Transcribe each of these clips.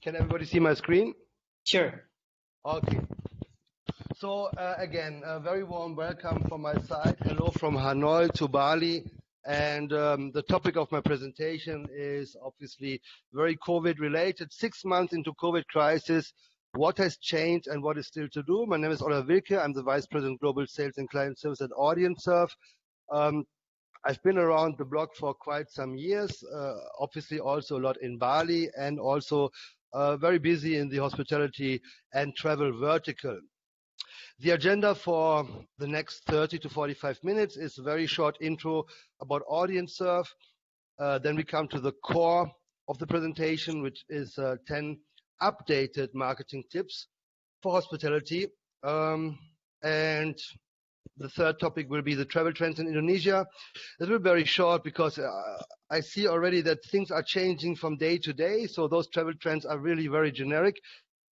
Can everybody see my screen? Sure. Okay. So again, a very warm welcome from my side. Hello from Hanoi to Bali. And the topic of my presentation is obviously very COVID related. 6 months into COVID crisis, what has changed and what is still to do? My name is Wilke. I'm the Vice President Global Sales and Client Service at Audience Serv. I've been around the block for quite some years, obviously also a lot in Bali, and also very busy in the hospitality and travel vertical. The agenda for the next 30 to 45 minutes is a very short intro about Audience Serv. Then we come to the core of the presentation, which is 10 updated marketing tips for hospitality. And the third topic will be the travel trends in Indonesia. It will be very short because I see already that things are changing from day to day. So those travel trends are really very generic.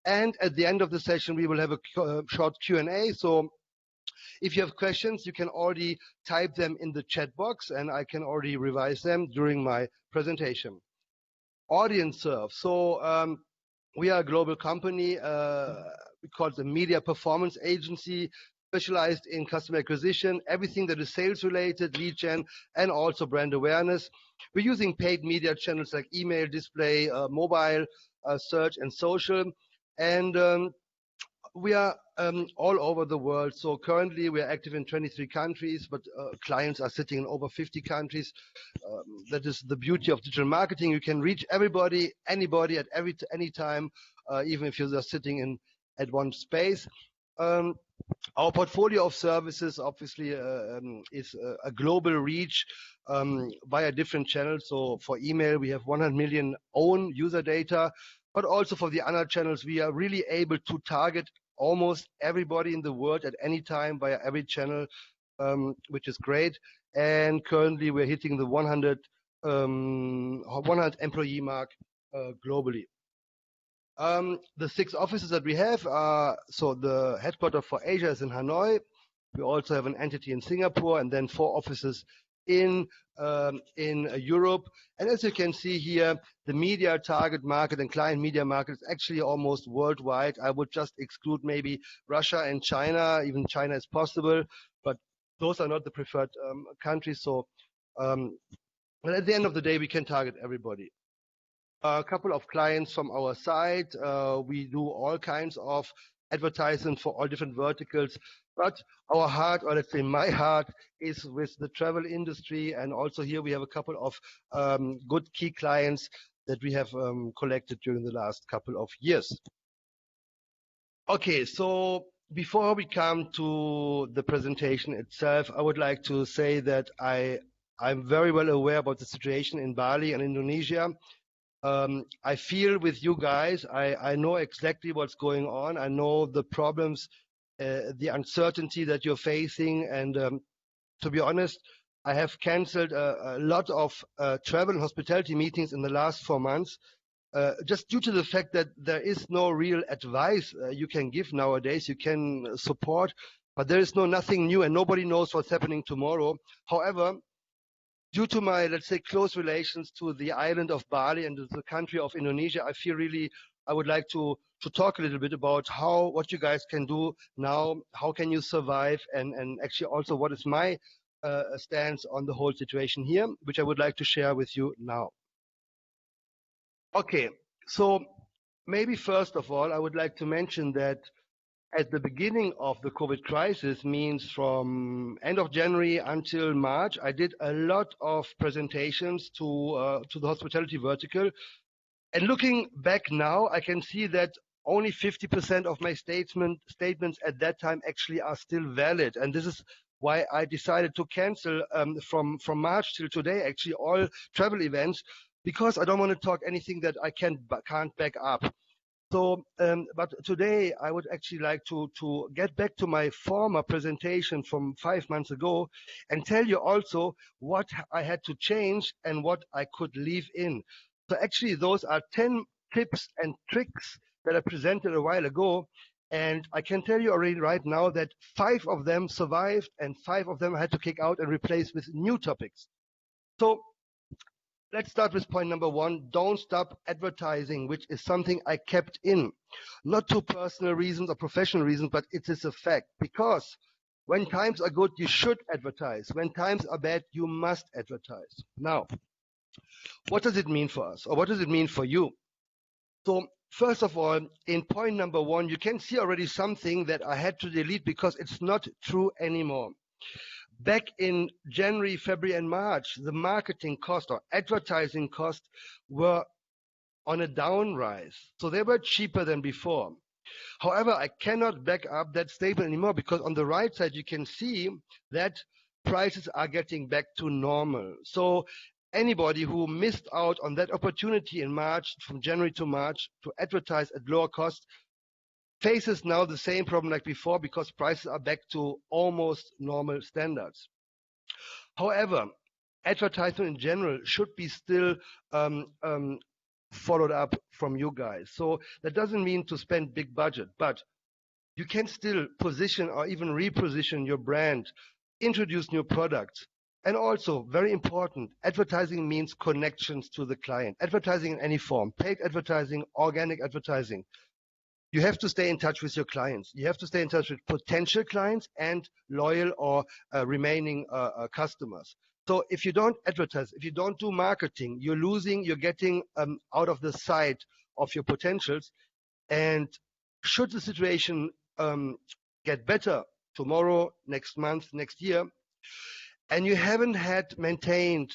And at the end of the session, we will have a short Q&A. So if you have questions, you can already type them in the chat box, and I can already revise them during my presentation. Audience Serv. So we are a global company. We call it a media performance agency, specialized in customer acquisition, everything that is sales related, lead gen, and also brand awareness. We're using paid media channels like email, display, mobile, search, and social. And we are all over the world. So currently we are active in 23 countries, but clients are sitting in over 50 countries. That is the beauty of digital marketing. You can reach everybody, anybody at any time, even if you're just sitting at one space. Our portfolio of services obviously is a global reach via different channels. So for email, we have 100 million own user data, but also for the other channels, we are really able to target almost everybody in the world at any time via every channel, which is great. And currently we're hitting the 100 employee mark globally. The 6 offices that we have are, so the headquarters for Asia is in Hanoi. We also have an entity in Singapore, and then 4 offices in Europe. And as you can see here, the media target market and client media market is actually almost worldwide. I would just exclude maybe Russia and China. Even China is possible, but those are not the preferred countries. So but at the end of the day, we can target everybody. A couple of clients from our side. We do all kinds of advertising for all different verticals, but our heart, or let's say my heart, is with the travel industry. And also here we have a couple of good key clients that we have collected during the last couple of years. Okay, so before we come to the presentation itself, I would like to say that I'm very well aware about the situation in Bali and Indonesia. I feel with you guys. I know exactly what's going on. I know the problems, the uncertainty that you're facing. And to be honest, I have canceled a lot of travel and hospitality meetings in the last 4 months, just due to the fact that there is no real advice you can give nowadays. You can support, but there is nothing new, and nobody knows what's happening tomorrow. However, due to my, let's say, close relations to the island of Bali and to the country of Indonesia, I feel really I would like to talk a little bit about what you guys can do now, how can you survive, and actually also what is my stance on the whole situation here, which I would like to share with you now. Okay, so maybe first of all, I would like to mention that at the beginning of the COVID crisis, means from end of January until March, I did a lot of presentations to the hospitality vertical. And looking back now, I can see that only 50% of my statements at that time actually are still valid. And this is why I decided to cancel from March till today, actually all travel events, because I don't want to talk anything that I can't back up. So, but today I would actually like to get back to my former presentation from 5 months ago and tell you also what I had to change and what I could leave in. So actually those are 10 tips and tricks that I presented a while ago. And I can tell you already right now that 5 of them survived and 5 of them I had to kick out and replace with new topics. So let's start with point number one. Don't stop advertising, which is something I kept in, not to personal reasons or professional reasons, but it is a fact. Because when times are good, you should advertise. When times are bad, you must advertise. Now, what does it mean for us, or what does it mean for you? So first of all, in point number one, you can see already something that I had to delete because it's not true anymore. Back in January, February, and March, the marketing cost or advertising costs were on a down rise. So they were cheaper than before. However, I cannot back up that statement anymore because on the right side, you can see that prices are getting back to normal. So anybody who missed out on that opportunity in March, from January to March, to advertise at lower cost, faces now the same problem like before because prices are back to almost normal standards. However, advertisement in general should be still followed up from you guys. So that doesn't mean to spend big budget, but you can still position or even reposition your brand, introduce new products. And also, very important, advertising means connections to the client. Advertising in any form, paid advertising, organic advertising. You have to stay in touch with your clients. You have to stay in touch with potential clients and loyal or remaining customers. So if you don't advertise, if you don't do marketing, you're losing, you're getting out of the sight of your potentials. And should the situation get better tomorrow, next month, next year, and you haven't had maintained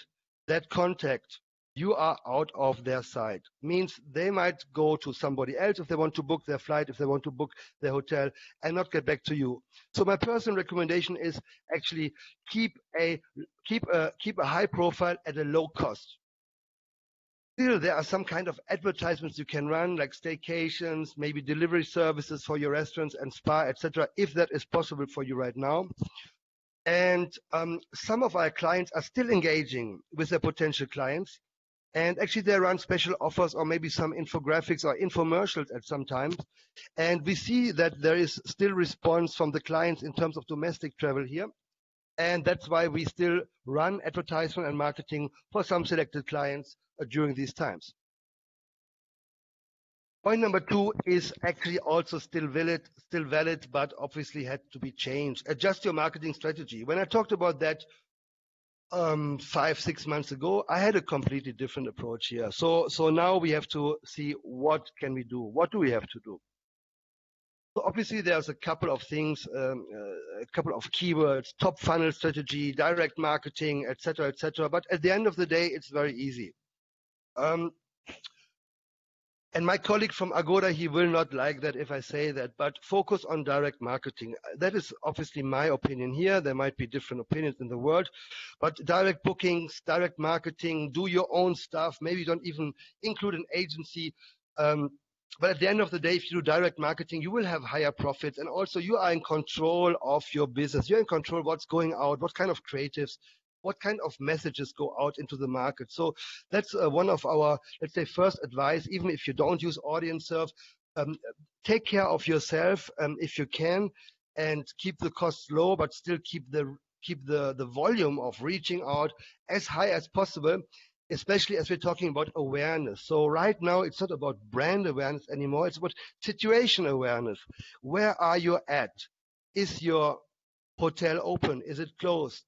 that contact, you are out of their sight. Means they might go to somebody else if they want to book their flight, if they want to book their hotel, and not get back to you. So my personal recommendation is actually keep a high profile at a low cost. Still, there are some kind of advertisements you can run, like staycations, maybe delivery services for your restaurants and spa, etc., if that is possible for you right now. And some of our clients are still engaging with their potential clients. And actually, they run special offers or maybe some infographics or infomercials at some times. And we see that there is still response from the clients in terms of domestic travel here. And that's why we still run advertisement and marketing for some selected clients during these times. Point number two is actually also still valid, but obviously had to be changed. Adjust your marketing strategy. When I talked about that 5-6 months ago, I had a completely different approach here. So now we have to see what can we do. What do we have to do? So obviously there's a couple of things, a couple of keywords, top funnel strategy, direct marketing, etc., etc. But at the end of the day, it's very easy. And my colleague from Agoda, he will not like that if I say that, but focus on direct marketing. That is obviously my opinion here. There might be different opinions in the world, but direct bookings, direct marketing, do your own stuff. Maybe you don't even include an agency. But at the end of the day, if you do direct marketing, you will have higher profits. And also you are in control of your business. You're in control of what's going out, what kind of creatives, what kind of messages go out into the market. So that's one of our, let's say, first advice. Even if you don't use Audience Serv, take care of yourself if you can, and keep the costs low, but still keep the volume of reaching out as high as possible, especially as we're talking about awareness. So right now, it's not about brand awareness anymore. It's about situation awareness. Where are you at? Is your hotel open? Is it closed?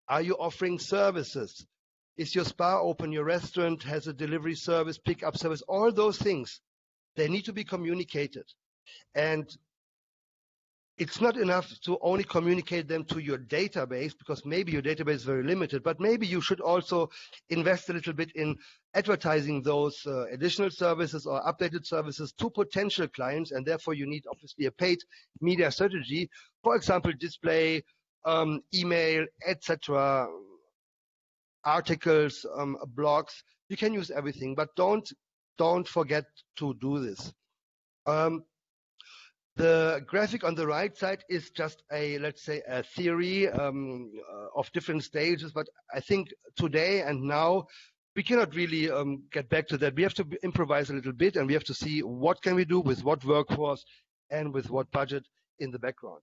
Are you offering services? Is your spa open? Your restaurant has a delivery service, pickup service, all those things. They need to be communicated. And it's not enough to only communicate them to your database, because maybe your database is very limited, but maybe you should also invest a little bit in advertising those additional services or updated services to potential clients. And therefore you need obviously a paid media strategy, for example, display, email, etc., articles, blogs. You can use everything, but don't forget to do this. The graphic on the right side is just a, let's say, a theory of different stages, but I think today and now we cannot really get back to that. We have to improvise a little bit, and we have to see what can we do with what workforce and with what budget in the background.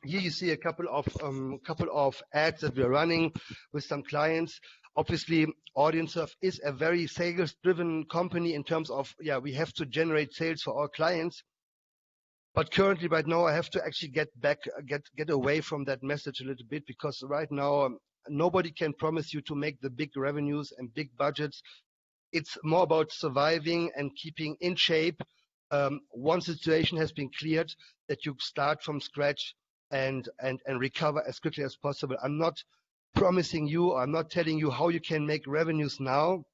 Here you see a couple of ads that we're running with some clients. Obviously, Audience Serv is a very sales-driven company in terms of, we have to generate sales for our clients. But currently, right now, I have to actually get away from that message a little bit, because right now, nobody can promise you to make the big revenues and big budgets. It's more about surviving and keeping in shape. Once the situation has been cleared, that you start from scratch and recover as quickly as possible. I'm not promising you, I'm not telling you how you can make revenues now.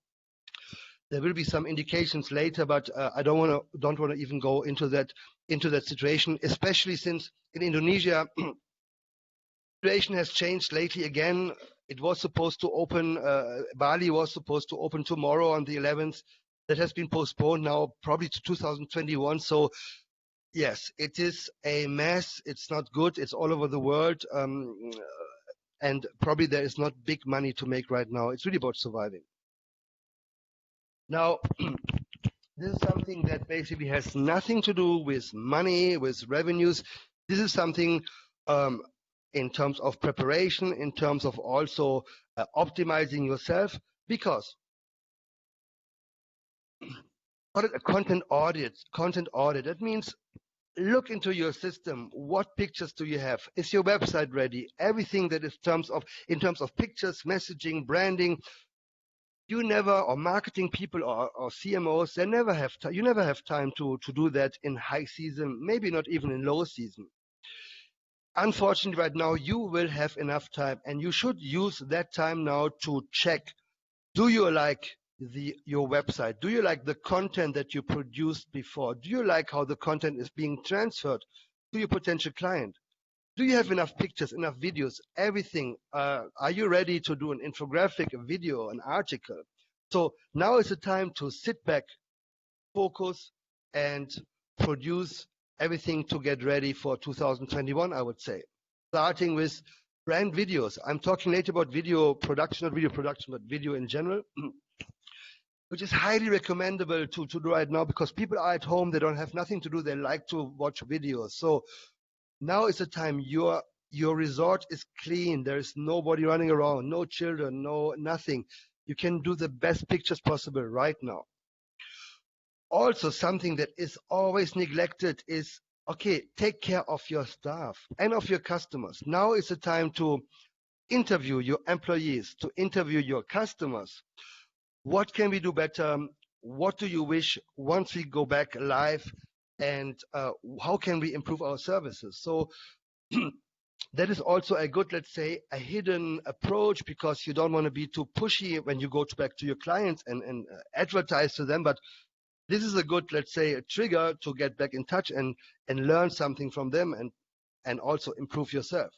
There will be some indications later, but I don't want to even go into that situation, especially since in Indonesia, situation has changed lately again. It was supposed to open, Bali was supposed to open tomorrow on the 11th. That has been postponed now probably to 2021. So yes, it is a mess. It's not good. It's all over the world. And probably there is not big money to make right now. It's really about surviving. Now, this is something that basically has nothing to do with money, with revenues. This is something in terms of preparation, in terms of also optimizing yourself, because a content audit. That means look into your system. What pictures do you have? Is your website ready? Everything that is in terms of pictures, messaging, branding. You never, or marketing people or CMOs, they never have you never have time to do that in high season, maybe not even in low season. Unfortunately, right now, you will have enough time, and you should use that time now to check, do you like your website? Do you like the content that you produced before? Do you like how the content is being transferred to your potential client? Do you have enough pictures, enough videos, everything? Are you ready to do an infographic, a video, an article? So now is the time to sit back, focus, and produce everything to get ready for 2021, I would say. Starting with brand videos. I'm talking later about video production, not video production, but video in general, which is highly recommendable to do right now, because people are at home, they don't have nothing to do, they like to watch videos. So now is the time. Your resort is clean. There is nobody running around, no children, nothing. You can do the best pictures possible right now. Also, something that is always neglected is, okay, take care of your staff and of your customers. Now is the time to interview your employees, to interview your customers. What can we do better? What do you wish once we go back live? And how can we improve our services? So that is also a good, let's say, a hidden approach, because you don't want to be too pushy when you go back to your clients and advertise to them. But this is a good, let's say, a trigger to get back in touch and learn something from them and also improve yourself.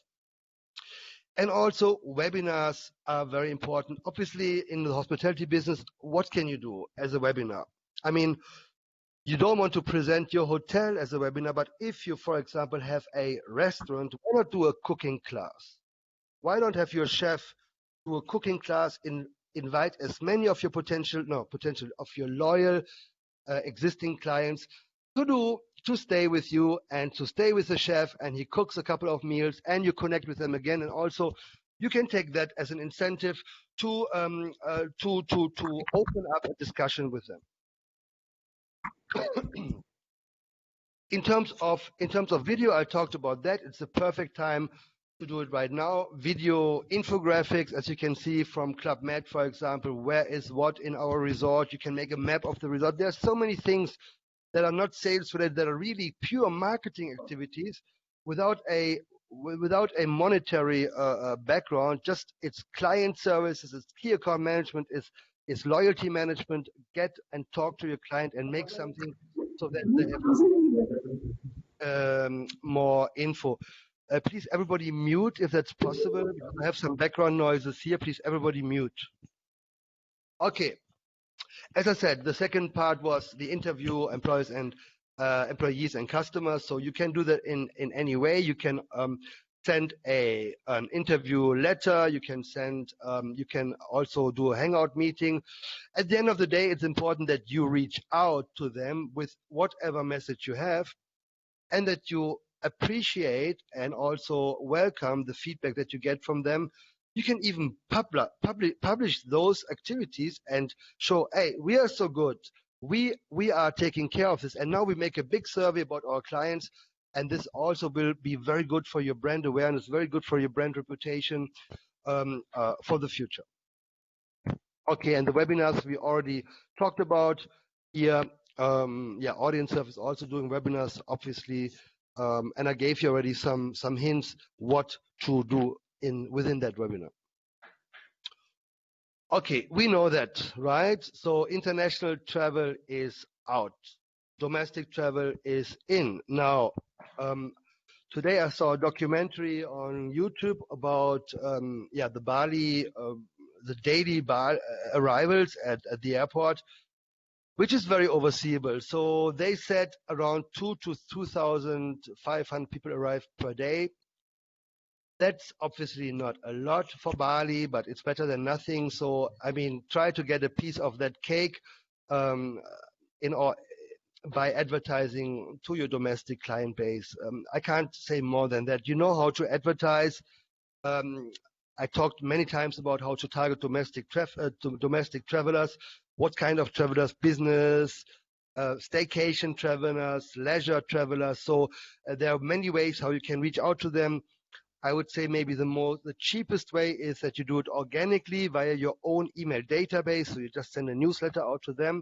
And also, webinars are very important. Obviously, in the hospitality business, what can you do as a webinar? I mean, you don't want to present your hotel as a webinar, but if you, for example, have a restaurant, why not do a cooking class? Why not have your chef do a cooking class, invite as many of your of your loyal existing clients to stay with you and to stay with the chef, and he cooks a couple of meals and you connect with them again. And also you can take that as an incentive to open up a discussion with them. In terms of video, I talked about that. It's the perfect time to do it right now. Video infographics, as you can see from Club Med, for example, where is what in our resort. You can make a map of the resort. There are so many things that are not sales related, that are really pure marketing activities without a monetary background. Just it's client services, it's key account management, it's loyalty management. Get and talk to your client and make something so that they have more info. Please, everybody mute if that's possible, because I have some background noises here. Please, everybody mute. Okay. As I said, the second part was the interview employees and customers. So you can do that in any way. You can send an interview letter. You can also do a hangout meeting. At the end of the day, it's important that you reach out to them with whatever message you have, and that you appreciate and also welcome the feedback that you get from them. You can even publish those activities and show, hey, we are so good. We are taking care of this. And now we make a big survey about our clients. And this also will be very good for your brand awareness, very good for your brand reputation for the future. Okay, and the webinars we already talked about here. Audience Serv is also doing webinars, obviously, and I gave you already some hints what to do within that webinar. Okay, we know that, right? So international travel is out, domestic travel is in. Now, today I saw a documentary on YouTube about the Bali, the daily arrivals at the airport, which is very overseeable. So they said around 2,000 to 2,500 people arrive per day. That's obviously not a lot for Bali, but it's better than nothing. So, I mean, try to get a piece of that cake by advertising to your domestic client base. I can't say more than that. You know how to advertise. I talked many times about how to target domestic travelers. What kind of travelers? Business, staycation travelers, leisure travelers. So there are many ways how you can reach out to them. I would say maybe the cheapest way is that you do it organically via your own email database. So you just send a newsletter out to them.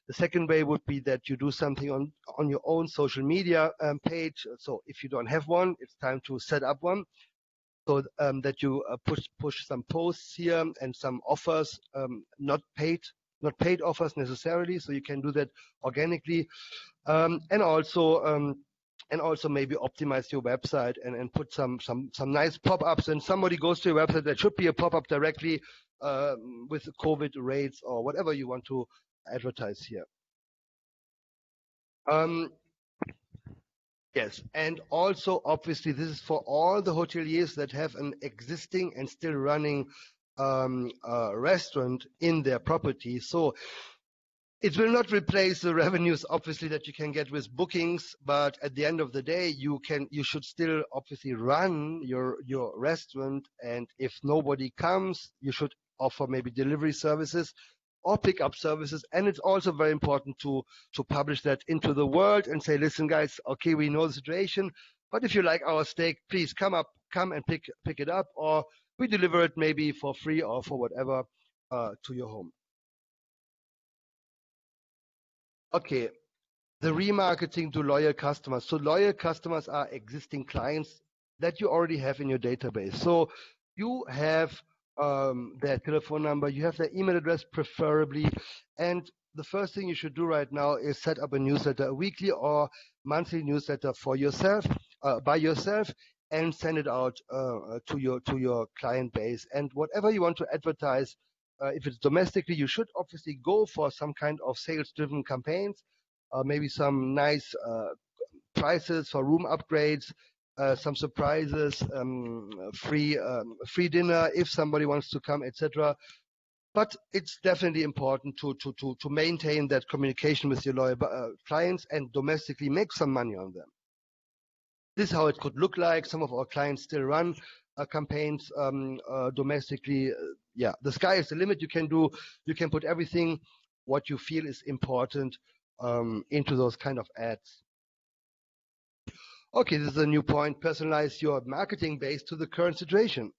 The second way would be that you do something on your own social media page. So if you don't have one, it's time to set up one. So that you push some posts here and some offers, not paid offers necessarily. So you can do that organically, and also maybe optimize your website and put some nice pop-ups. And somebody goes to your website, there should be a pop-up directly with COVID rates or whatever you want to advertise here. Yes, and also obviously this is for all the hoteliers that have an existing and still running restaurant in their property. So it will not replace the revenues obviously that you can get with bookings, but at the end of the day you should still obviously run your restaurant, and if nobody comes, you should offer maybe delivery services or pick-up services. And it's also very important to publish that into the world and say, listen guys, okay, we know the situation, but if you like our steak, please come and pick it up, or we deliver it maybe for free or for whatever to your home. Okay, the remarketing to loyal customers. So loyal customers are existing clients that you already have in your database. So you have their telephone number, you have their email address preferably, and the first thing you should do right now is set up a newsletter, a weekly or monthly newsletter for yourself, by yourself, and send it out to your client base. And whatever you want to advertise, if it's domestically, you should obviously go for some kind of sales-driven campaigns, maybe some nice prices for room upgrades, some surprises, free dinner if somebody wants to come, etc. But it's definitely important to maintain that communication with your loyal clients and domestically make some money on them. This is how it could look like. Some of our clients still run campaigns domestically. Yeah, the sky is the limit. You can put everything what you feel is important into those kind of ads. Okay, this is a new point. Personalize your marketing base to the current situation.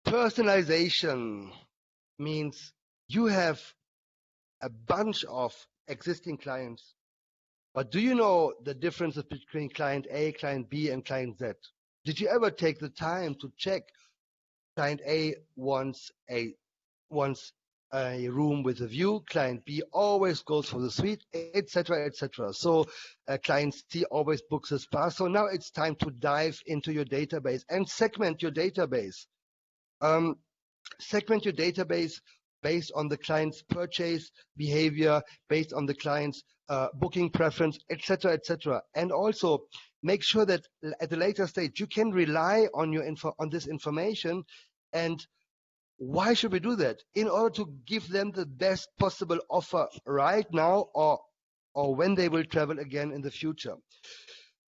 Personalization means you have a bunch of existing clients, but do you know the differences between client A, client B, and client Z? Did you ever take the time to check client A wants a room with a view, client B always goes for the suite, etc., etc. So client C always books a spa. So now it's time to dive into your database and segment your database. Segment your database based on the client's purchase behavior, based on the client's booking preference, etc., etc. And also make sure that at a later stage you can rely on this information. And why should we do that? In order to give them the best possible offer right now, or when they will travel again in the future.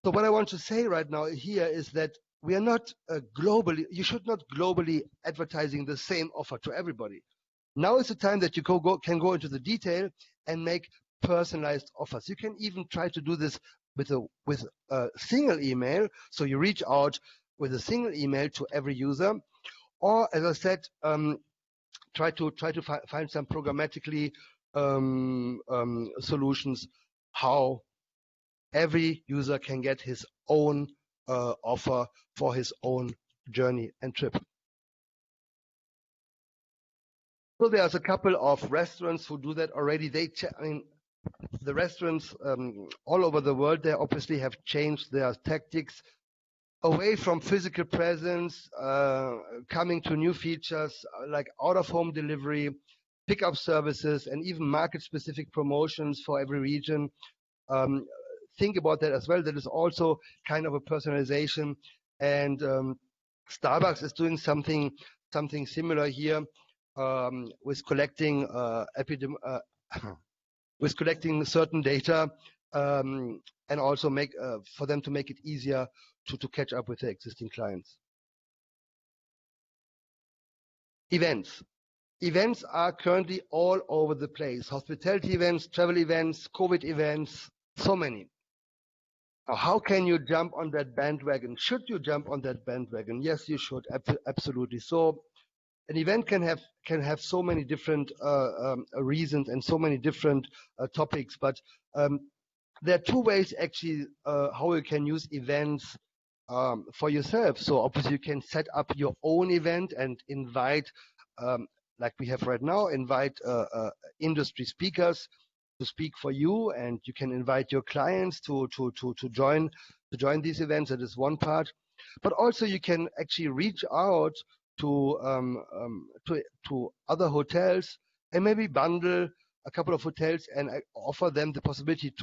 So what I want to say right now here is that we are not globally, you should not globally advertising the same offer to everybody. Now is the time that you can go into the detail and make personalized offers. You can even try to do this with a single email. So you reach out with a single email to every user, or as I said, try to find some programmatically solutions how every user can get his own offer for his own journey and trip. So there's a couple of restaurants who do that already. I mean, the restaurants all over the world, they obviously have changed their tactics away from physical presence, coming to new features like out-of-home delivery, pickup services, and even market-specific promotions for every region. Think about that as well. That is also kind of a personalization, and Starbucks is doing something similar here with collecting with collecting certain data, and also make for them to make it easier to catch up with their existing clients. Events are currently all over the place. Hospitality events, travel events, COVID events, so many. Now, how can you jump on that bandwagon? Should you jump on that bandwagon? Yes, you should, absolutely. So an event can have so many different reasons and so many different topics, but there are two ways actually how you can use events for yourself. So obviously you can set up your own event and invite, like we have right now, invite industry speakers to speak for you, and you can invite your clients to join these events. That is one part, but also you can actually reach out to other hotels and maybe bundle a couple of hotels and offer them the possibility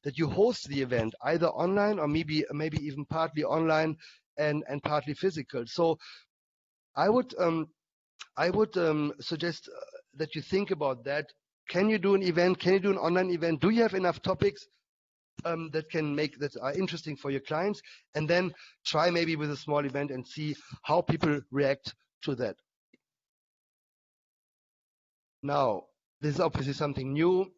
that you host the event either online or maybe even partly online and partly physical. So I would suggest that you think about that. Can you do an event? Can you do an online event? Do you have enough topics that are interesting for your clients? And then try maybe with a small event and see how people react to that. Now, this is obviously something new.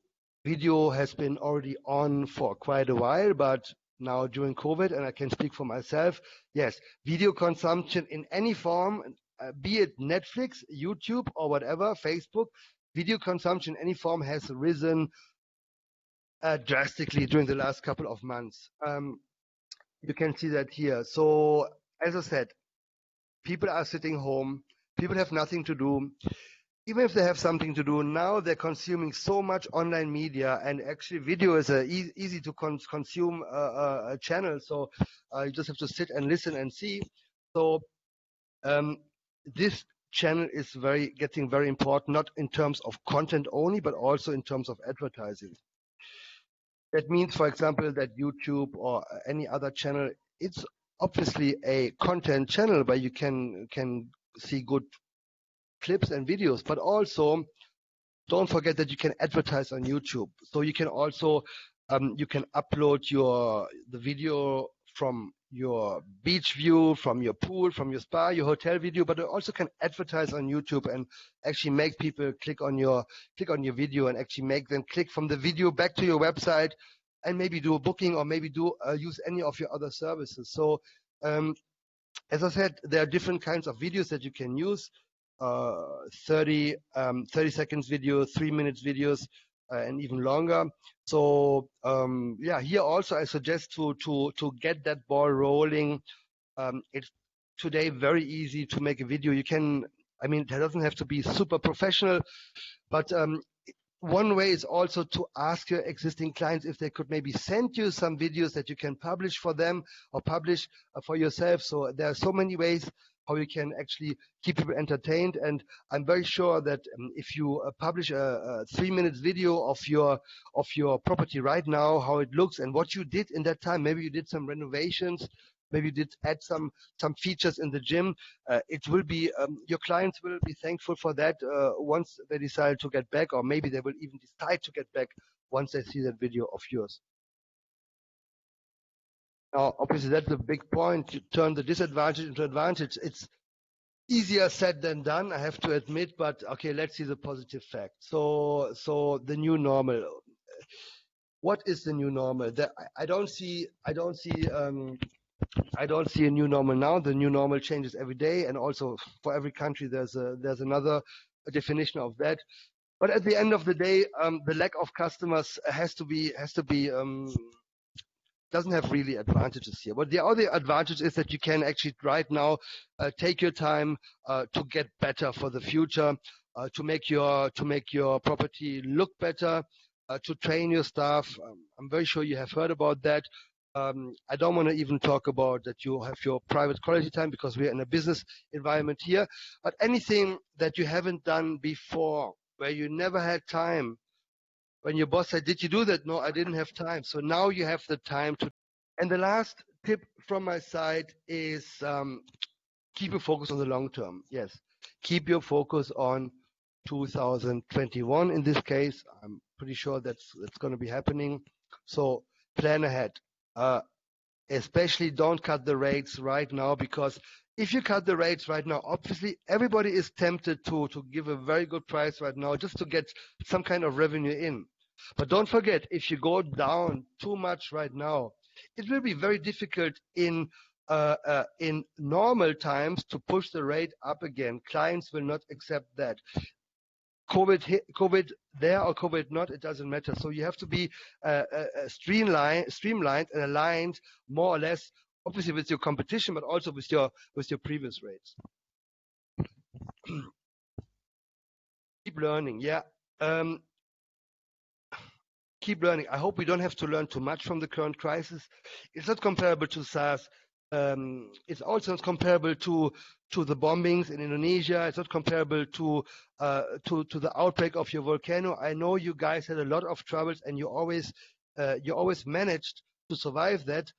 Video has been already on for quite a while, but now during COVID, and I can speak for myself, yes, video consumption in any form, be it Netflix, YouTube, or whatever, Facebook, video consumption in any form has risen drastically during the last couple of months. You can see that here. So, as I said, people are sitting home, people have nothing to do. Even if they have something to do, now they're consuming so much online media, and actually video is a easy to consume a channel. So you just have to sit and listen and see. So this channel is getting very important, not in terms of content only, but also in terms of advertising. That means, for example, that YouTube or any other channel, it's obviously a content channel where you can see good clips and videos, but also don't forget that you can advertise on YouTube. So you can also you can upload the video from your beach view, from your pool, from your spa, your hotel video, but you also can advertise on YouTube and actually make people click on your video and actually make them click from the video back to your website and maybe do a booking or maybe use any of your other services. So as I said, there are different kinds of videos that you can use. 30 seconds video, 3 minutes videos, and even longer. So yeah, here also I suggest to get that ball rolling. It's today very easy to make a video. You can, I mean, it doesn't have to be super professional, but one way is also to ask your existing clients if they could maybe send you some videos that you can publish for them or publish for yourself. So there are so many ways how you can actually keep people entertained. And I'm very sure that if you publish a 3 minutes video of your property right now, how it looks and what you did in that time, maybe you did some renovations, maybe you did add some features in the gym, it will be, your clients will be thankful for that once they decide to get back, or maybe they will even decide to get back once they see that video of yours. Now, obviously, that's a big point. To turn the disadvantage into advantage. It's easier said than done, I have to admit. But okay, let's see the positive fact. So the new normal. What is the new normal? I don't see a new normal now. The new normal changes every day, and also for every country, there's another definition of that. But at the end of the day, the lack of customers has to be doesn't have really advantages here. But the other advantage is that you can actually right now take your time to get better for the future, to make your property look better, to train your staff. I'm very sure you have heard about that. I don't want to even talk about that you have your private quality time because we're in a business environment here. But anything that you haven't done before, where you never had time, when your boss said, "Did you do that?" "No, I didn't have time." So now you have the time to. And the last tip from my side is keep your focus on the long term. Yes, keep your focus on 2021 in this case. I'm pretty sure that's going to be happening. So plan ahead. Especially don't cut the rates right now, because if you cut the rates right now, obviously everybody is tempted to give a very good price right now just to get some kind of revenue in. But don't forget, if you go down too much right now, it will be very difficult in normal times to push the rate up again. Clients will not accept that. COVID there or COVID not, it doesn't matter. So you have to be streamlined and aligned more or less, obviously with your competition, but also with your previous rates. Keep learning, yeah. Keep learning. I hope we don't have to learn too much from the current crisis. It's not comparable to SARS. It's also not comparable to the bombings in Indonesia. It's not comparable to the outbreak of your volcano. I know you guys had a lot of troubles, and you always managed to survive that.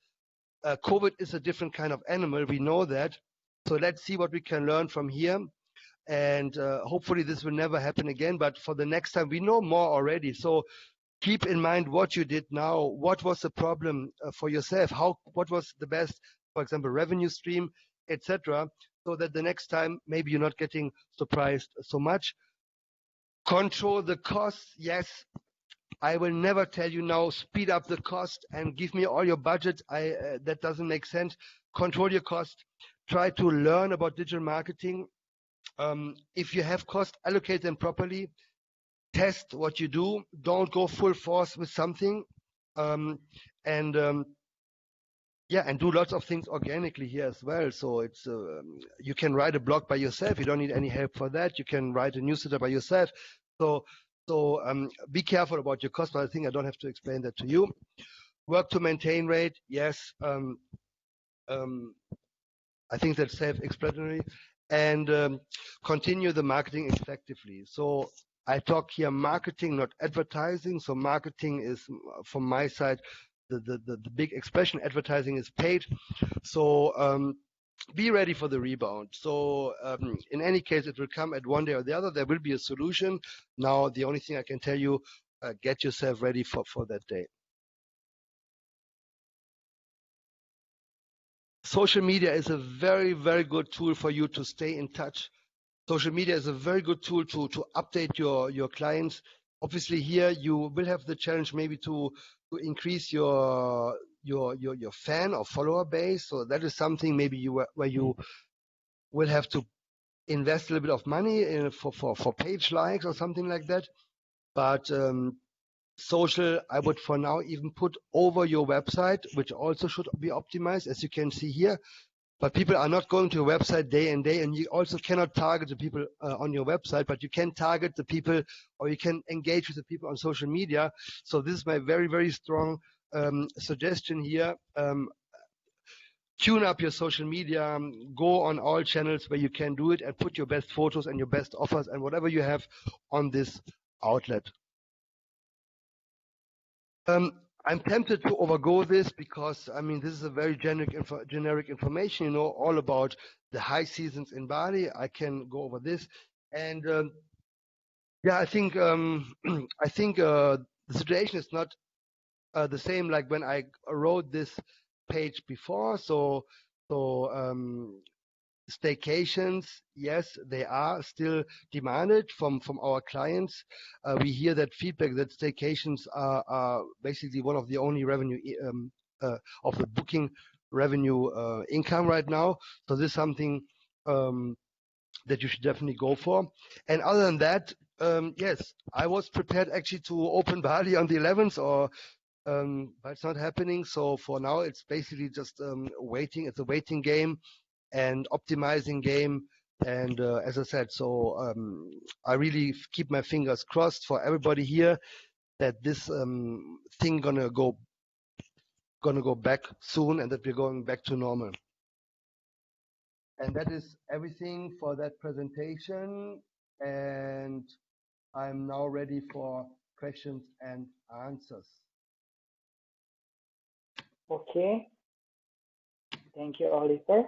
COVID is a different kind of animal. We know that. So let's see what we can learn from here. And hopefully this will never happen again. But for the next time, we know more already. So keep in mind what you did now. What was the problem for yourself? What was the best, for example, revenue stream, etc., so that the next time maybe you're not getting surprised so much. Control the costs. Yes, I will never tell you now speed up the cost and give me all your budget. That doesn't make sense. Control your cost. Try to learn about digital marketing. If you have cost, allocate them properly. Test what you do. Don't go full force with something. And do lots of things organically here as well. So it's you can write a blog by yourself. You don't need any help for that. You can write a newsletter by yourself. So be careful about your cost, but I think I don't have to explain that to you. Work to maintain rate. Yes. I think that's self-explanatory. And continue the marketing effectively. So I talk here marketing, not advertising. So marketing is, from my side, the big expression. Advertising is paid. So be ready for the rebound. So in any case, it will come at one day or the other. There will be a solution. Now, the only thing I can tell you, get yourself ready for that day. Social media is a very, very good tool for you to stay in touch. Social media is a very good tool to update your clients. Obviously, here you will have the challenge maybe to increase your fan or follower base. So that is something maybe where you will have to invest a little bit of money for page likes or something like that. But social, I would for now even put over your website, which also should be optimized, as you can see here. But people are not going to your website day and day, and you also cannot target the people on your website, but you can target the people, or you can engage with the people on social media. So this is my very, very strong suggestion here. Tune up your social media, go on all channels where you can do it, and put your best photos and your best offers and whatever you have on this outlet. I'm tempted to overgo this because, I mean, this is a very generic information, all about the high seasons in Bali. I can go over this. And I think the situation is not the same like when I wrote this page before. So staycations, yes, they are still demanded from our clients. We hear that feedback that staycations are basically one of the only revenue of the booking revenue income right now. So this is something that you should definitely go for. And other than that, yes, I was prepared actually to open Bali on the 11th, but it's not happening. So for now, it's basically just waiting. It's a waiting game and optimizing game. And as I said, so I really keep my fingers crossed for everybody here that this thing gonna go back soon and that we're going back to normal. And that is everything for that presentation. And I'm now ready for questions and answers. Okay, thank you, Oliver.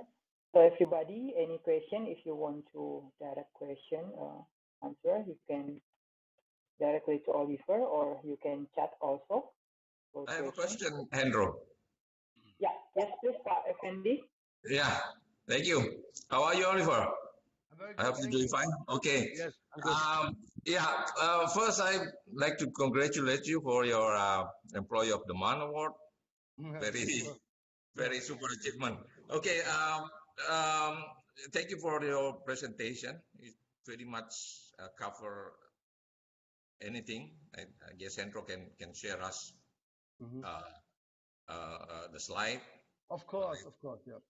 So everybody, any question, if you want to direct question or answer, you can directly to Oliver or you can chat also. I have a question, Hendro. Yeah, yes, please, Pak Effendi. Yeah, thank you. How are you, Oliver? I hope you're doing fine. Okay. Yes, I'm good. Yeah, first I'd like to congratulate you for your Employee of the Month award. Very super achievement. Okay, thank you for your presentation. It pretty much cover anything. I guess Hendro can share us the slide. Of course,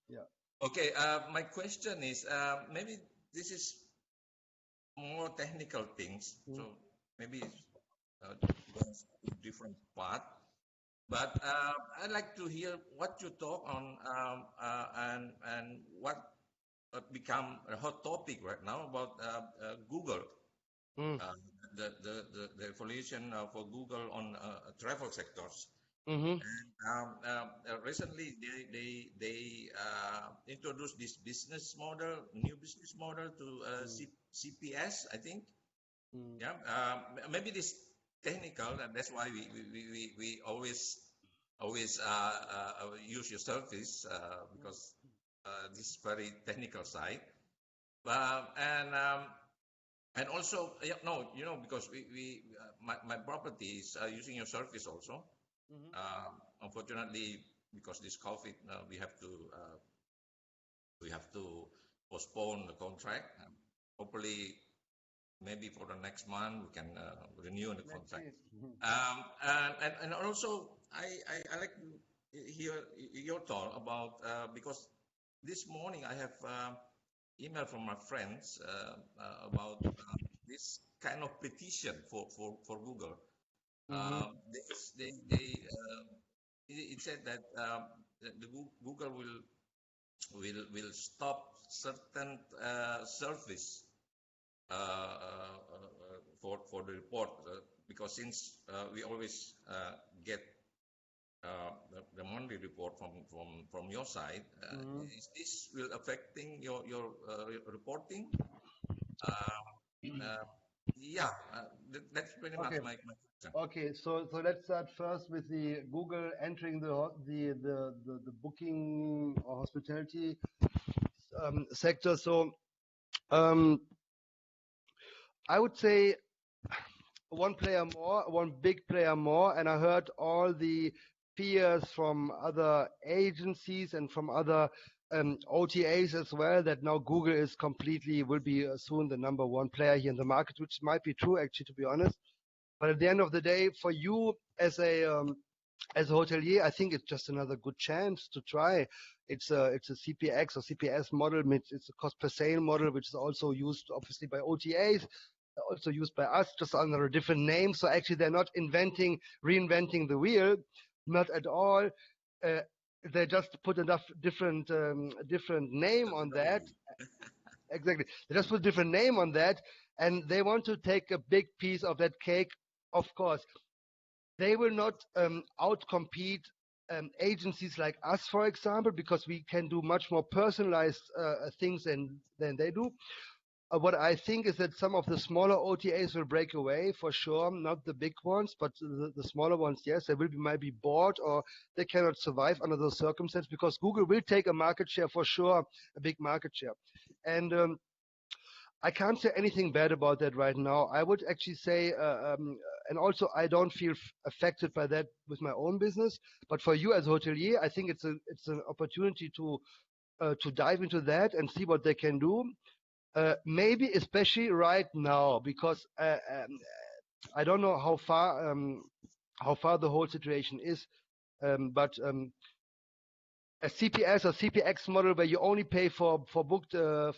yeah. Okay, my question is, maybe this is more technical things, so maybe different part. But I'd like to hear what you talk on and what become a hot topic right now about Google, the evolution for Google on travel sectors. And recently they introduced this new business model to CPS, I think. Yeah, maybe this technical, and that's why we always use your service because this is very technical side. And also, because my property is using your service also. Unfortunately, because this COVID, we have to postpone the contract. Hopefully, maybe for the next month we can renew the contract. And also, I like to hear your thought about because this morning I have email from my friends about this kind of petition for Google. It said that the Google will stop certain service for the report because since we always get the monthly report from your side, is this will affecting your reporting? Yeah, that's pretty much my question. Okay, so let's start first with the Google entering the booking or hospitality sector. So I would say one big player more, and I heard all the fears from other agencies and from other OTAs as well that now Google will be soon the number one player here in the market, which might be true actually, to be honest. But at the end of the day, for you as a hotelier, I think it's just another good chance to try. It's a CPX or CPS model. It's a cost per sale model, which is also used obviously by OTAs, also used by us, just under a different name. So actually, they're not reinventing the wheel, not at all. They just put enough different name on that. Exactly. They just put a different name on that, and they want to take a big piece of that cake. Of course, they will not outcompete agencies like us, for example, because we can do much more personalized things than they do. what I think is that some of the smaller OTAs will break away for sure, not the big ones, but the smaller ones, yes, they might be bored or they cannot survive under those circumstances because Google will take a market share for sure, a big market share. And I can't say anything bad about that right now. I would actually say, and also I don't feel affected by that with my own business. But for you as a hotelier, I think it's an opportunity to dive into that and see what they can do. Maybe especially right now, because I don't know how far the whole situation is, but a CPS or CPX model where you only pay for booked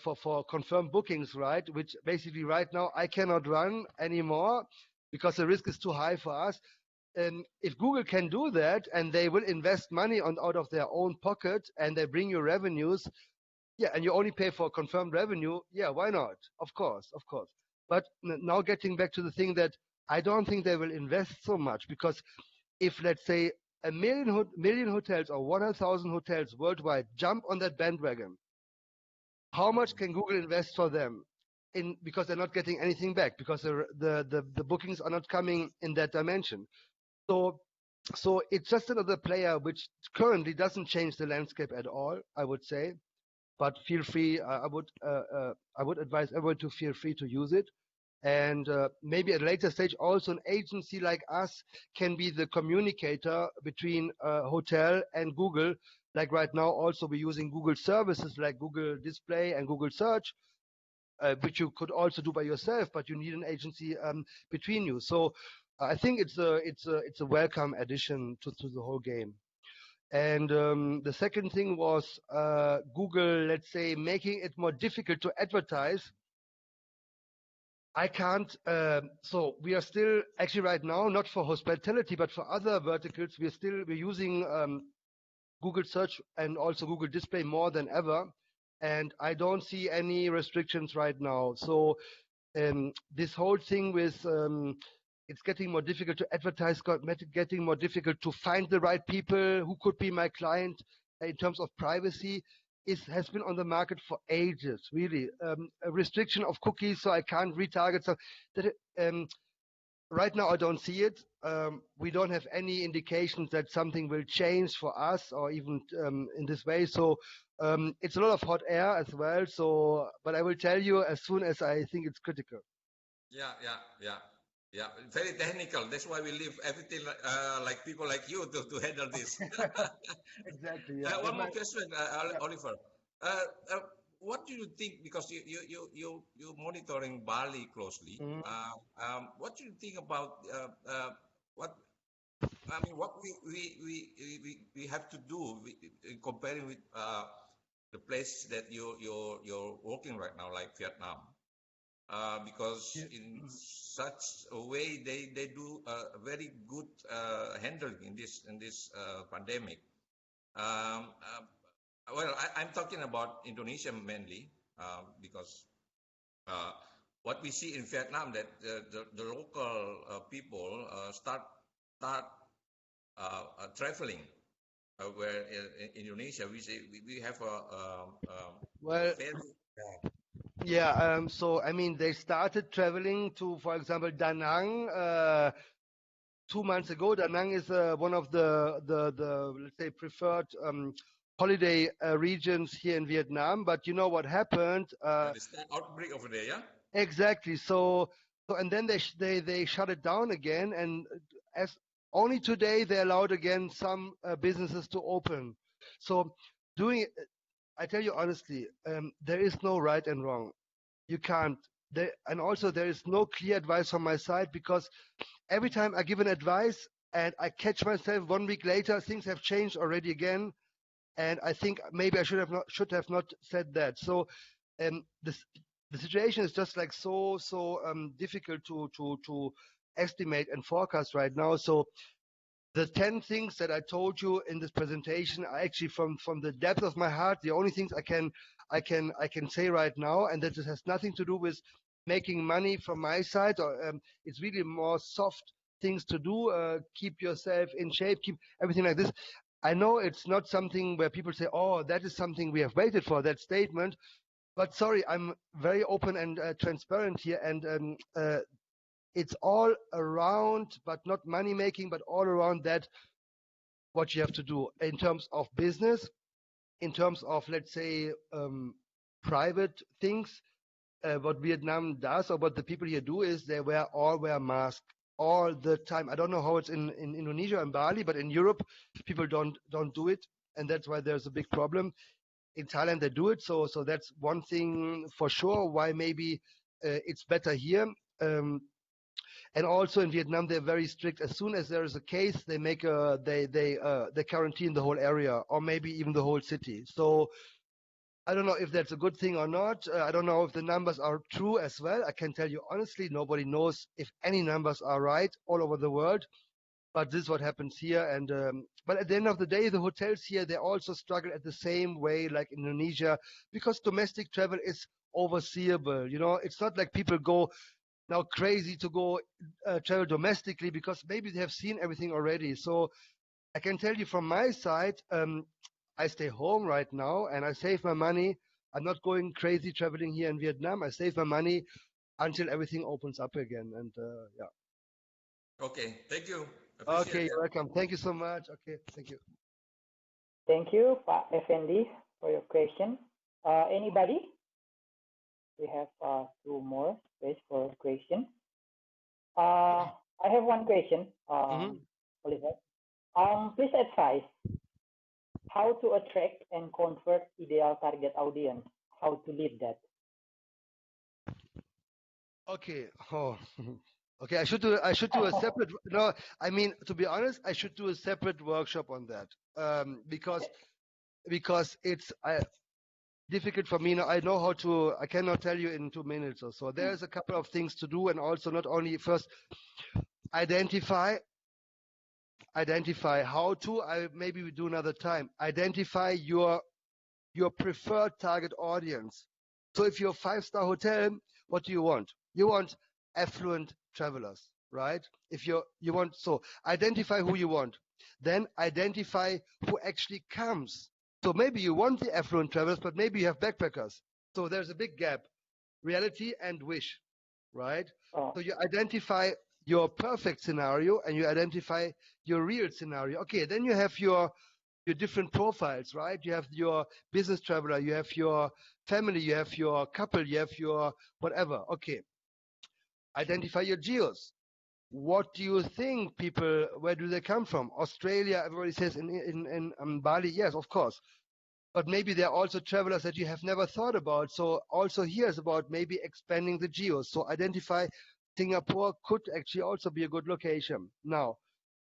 for confirmed bookings, right? Which basically right now I cannot run anymore because the risk is too high for us. If Google can do that and they will invest money out of their own pocket and they bring you revenues, yeah, and you only pay for confirmed revenue, yeah, why not? Of course. But now getting back to the thing that I don't think they will invest so much because if let's say a million hotels or 100,000 hotels worldwide jump on that bandwagon, how much can Google invest for them? Because they're not getting anything back because the bookings are not coming in that dimension. So it's just another player which currently doesn't change the landscape at all, I would say. But feel free. I would advise everyone to feel free to use it. And maybe at a later stage, also an agency like us can be the communicator between hotel and Google. Like right now, also we're using Google services like Google Display and Google Search, which you could also do by yourself, but you need an agency between you. So I think it's a welcome addition to the whole game. And the second thing was Google, let's say, making it more difficult to advertise. I can't, so we are still, actually right now, not for hospitality, but for other verticals, we're using Google Search and also Google Display more than ever. And I don't see any restrictions right now. So this whole thing with, it's getting more difficult to advertise, getting more difficult to find the right people who could be my client in terms of privacy. Has been on the market for ages, really. A restriction of cookies, so I can't retarget. So that, right now, I don't see it. We don't have any indications that something will change for us or even in this way. So it's a lot of hot air as well. So, but I will tell you as soon as I think it's critical. Yeah, very technical. That's why we leave everything like people like you to handle this. Exactly. Yeah. One more question, Oliver. What do you think? Because you're monitoring Bali closely. Mm-hmm. What do you think about what we have to do in comparing with the place that you're working right now, like Vietnam? Because in such a way they do a very good handling in this pandemic. Well, I'm talking about Indonesia mainly because what we see in Vietnam that the local people start traveling. Where in Indonesia we have well. Yeah, so I mean, they started traveling to, for example, Da Nang 2 months ago. Da Nang is one of the let's say preferred holiday regions here in Vietnam. But you know what happened? There's an outbreak over there, yeah. Exactly. So and then they shut it down again, and as only today they allowed again some businesses to open. So doing it. I tell you honestly, there is no right and wrong. You can't. And also there is no clear advice from my side because every time I give an advice and I catch myself 1 week later, things have changed already again, and I think maybe I should have not said that. So, the situation is just like so difficult to estimate and forecast right now. So. The 10 things that I told you in this presentation are actually from the depth of my heart. The only things I can say right now, and that has nothing to do with making money from my side. Or it's really more soft things to do. Keep yourself in shape. Keep everything like this. I know it's not something where people say, "Oh, that is something we have waited for." That statement. But sorry, I'm very open and transparent here, and it's all around, but not money making, but all around that, what you have to do in terms of business, in terms of, let's say, private things. What Vietnam does, or what the people here do, is they all wear masks all the time. I don't know how it's in Indonesia and Bali, but in Europe, people don't do it, and that's why there's a big problem. In Thailand, they do it, so that's one thing for sure. Why maybe it's better here. And also in Vietnam, they're very strict. As soon as there is a case, they make they quarantine the whole area, or maybe even the whole city. So I don't know if that's a good thing or not. I don't know if the numbers are true as well. I can tell you honestly, nobody knows if any numbers are right all over the world. But this is what happens here. And but at the end of the day, the hotels here, they also struggle at the same way like Indonesia, because domestic travel is overseeable. You know, it's not like people go now crazy to go travel domestically, because maybe they have seen everything already. So I can tell you from my side, I stay home right now and I save my money. I'm not going crazy traveling here in Vietnam. I save my money until everything opens up again. And yeah. Okay, thank you. Appreciate Okay, it. you're welcome. Thank you so much. Okay, thank you. Thank you, Pak Effendi, for your question. Anybody? We have 2 more space for question. I have one question, Oliver. Please advise how to attract and convert ideal target audience. How to lead that? Okay. Oh. Okay. I should do a separate. No, I mean, to be honest, I should do a separate workshop on that. Because it's difficult for me. Now, I know how to. I cannot tell you in 2 minutes or so. There's a couple of things to do, and also not only first identify how to. Maybe we do another time. Identify your preferred target audience. So if you're a 5-star hotel, what do you want? You want affluent travelers, right? If you want, so identify who you want. Then identify who actually comes. So maybe you want the affluent travelers, but maybe you have backpackers. So there's a big gap, reality and wish, right? Oh. So you identify your perfect scenario and you identify your real scenario. Okay, then you have your different profiles, right? You have your business traveler, you have your family, you have your couple, you have your whatever. Okay. Identify your geos. What do you think people, where do they come from? Australia, everybody says in Bali, yes, of course. But maybe there are also travelers that you have never thought about. So also here is about maybe expanding the geos. So identify Singapore could actually also be a good location. Now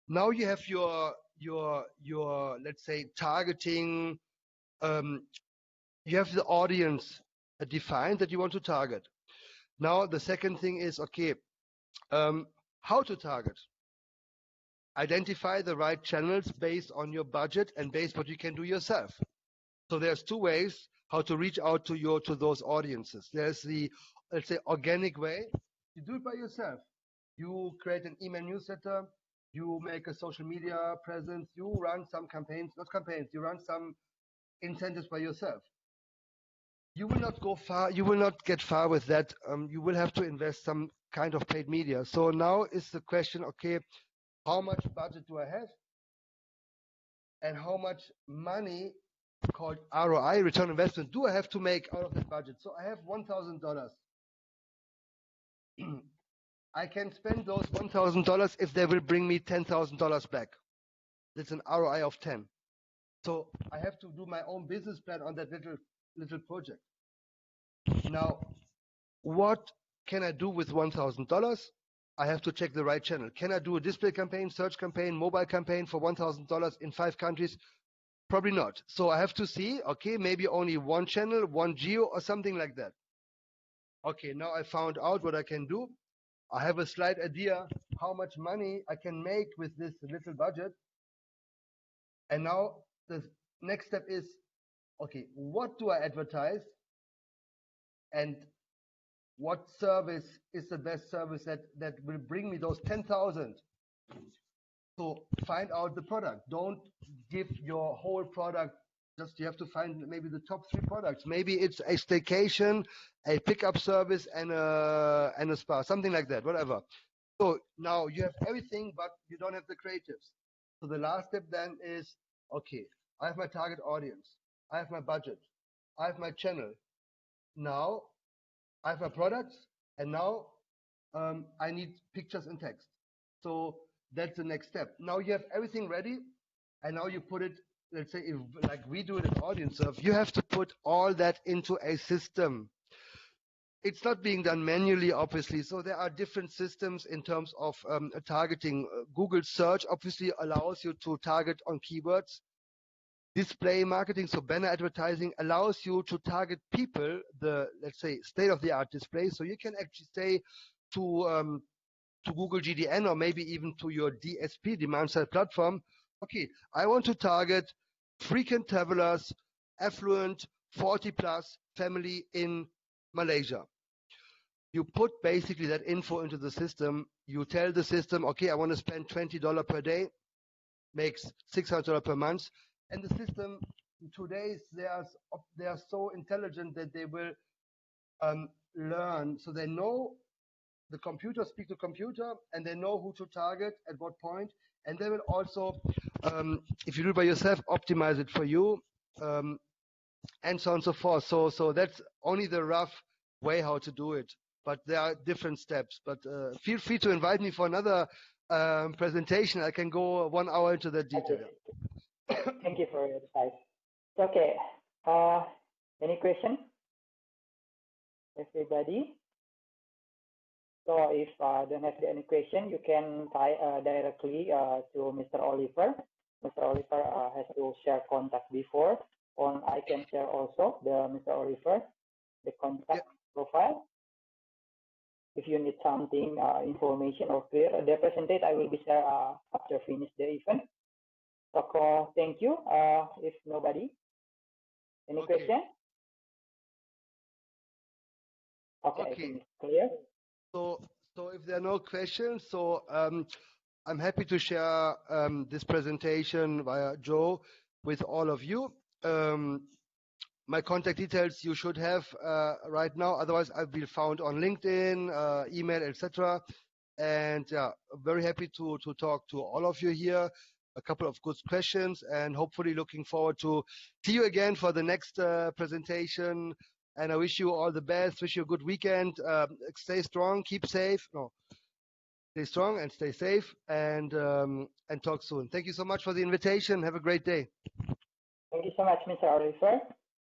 you have your let's say targeting. You have the audience defined that you want to target. Now the second thing is, okay, how to target. Identify the right channels based on your budget and based what you can do yourself. So there's 2 ways how to reach out to those audiences. There's the, let's say, organic way. You do it by yourself. You create an email newsletter. You make a social media presence. You run some campaigns, not campaigns. You run some incentives by yourself. You will not go far. You will not get far with that. You will have to invest some kind of paid media. So now is the question, okay, how much budget do I have? And how much money, called ROI, return on investment, do I have to make out of that budget? So I have $1,000. I can spend those $1,000 if they will bring me $10,000 back. That's an ROI of 10. So I have to do my own business plan on that little project. Now, what can I do with $1,000? I have to check the right channel. Can I do a display campaign, search campaign, mobile campaign for $1,000 in 5 countries? Probably not. So I have to see, okay, maybe only one channel, one geo or something like that. Okay, now I found out what I can do. I have a slight idea how much money I can make with this little budget. And now the next step is, okay, what do I advertise? And what service is the best service that will bring me those 10,000? So find out the product. Don't give your whole product Just you have to find maybe the top 3 products. Maybe it's a staycation, a pickup service, and a spa, something like that, whatever. So now you have everything, but you don't have the creatives. So the last step then is, okay, I have my target audience, I have my budget, I have my channel. Now I have my products, and now I need pictures and text. So that's the next step. Now you have everything ready, and now you put it, let's say, if, like we do it at Audience Serv, you have to put all that into a system. It's not being done manually, obviously. So there are different systems in terms of targeting. Google search obviously allows you to target on keywords. Display marketing, so banner advertising, allows you to target people, the, let's say, state-of-the-art display. So you can actually say to Google GDN, or maybe even to your DSP, demand side platform, okay, I want to target frequent travelers, affluent, 40 plus family in Malaysia. You put basically that info into the system. You tell the system, okay, I want to spend $20 per day, makes $600 per month. And the system today, they are so intelligent that they will learn. So they know the computer, speak to computer, and they know who to target at what point. And they will also, if you do it by yourself, optimize it for you, and so on and so forth. So that's only the rough way how to do it. But there are different steps. But feel free to invite me for another presentation. I can go 1 hour into that detail. Okay. Thank you for your advice. Okay. Any question, everybody? So if don't have any question, you can type directly to Mr. Oliver. Mr. Oliver has to share contact before. I can share also the Mr. Oliver, the contact profile. If you need something, information or clear, the presentation I will be share after finish the event. So thank you. If nobody, any question? Okay, I think it's clear. So if there are no questions, so I'm happy to share this presentation via Joe with all of you. My contact details you should have right now. Otherwise, I'll be found on LinkedIn, email, etc. And yeah, very happy to talk to all of you here. A couple of good questions, and hopefully looking forward to see you again for the next presentation. And I wish you all the best. Wish you a good weekend. Stay strong, keep safe. No, stay strong and stay safe. And talk soon. Thank you so much for the invitation. Have a great day. Thank you so much, Mr. Oliver.